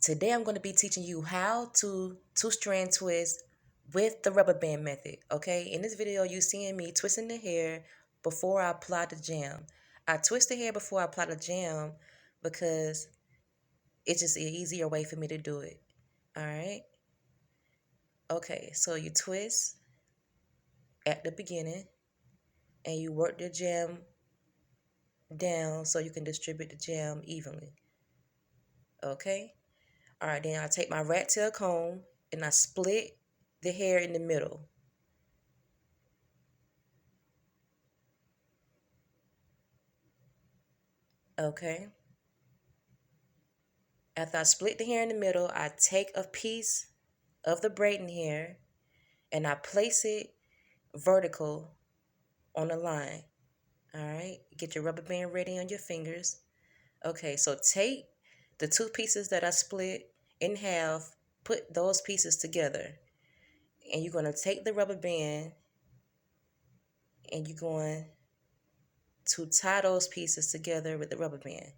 Today I'm going to be teaching you how to two-strand twist with the rubber band method, okay? In this video, you seeing me twisting the hair before I apply the jam. I twist the hair before I apply the jam because it's just an easier way for me to do it, all right? Okay, so you twist at the beginning and you work the jam down so you can distribute the jam evenly, okay? All right, then I take my rat tail comb and I split the hair in the middle. Okay. After I split the hair in the middle, I take a piece of the braiding hair and I place it vertical on the line. All right. Get your rubber band ready on your fingers. Okay, so take the two pieces that I split in half, put those pieces together, and you're going to take the rubber band and you're going to tie those pieces together with the rubber band.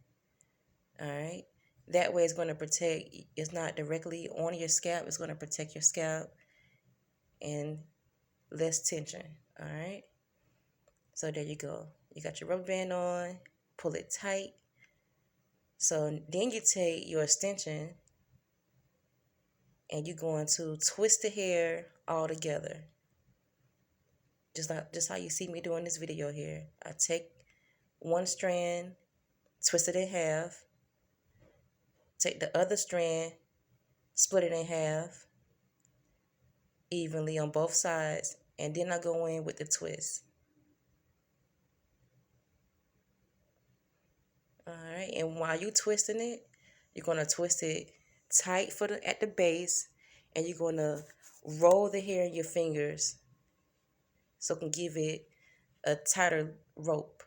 All right. That way it's going to protect, it's not directly on your scalp, it's going to protect your scalp and less tension. All right. So there you go. You got your rubber band on, pull it tight. So then you take your extension and you're going to twist the hair all together. Just how you see me doing this video here. I take one strand, twist it in half, take the other strand, split it in half evenly on both sides, and then I go in with the twist. All right, and while you twisting it, you're gonna twist it tight at the base, and you're gonna roll the hair in your fingers so it can give it a tighter rope.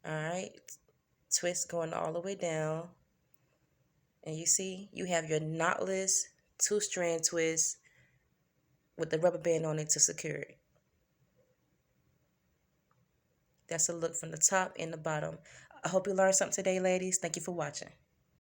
All right, twist going all the way down, and you see you have your knotless two-strand twist with the rubber band on it to secure it. That's a look from the top and the bottom. I hope you learned something today, ladies. Thank you for watching.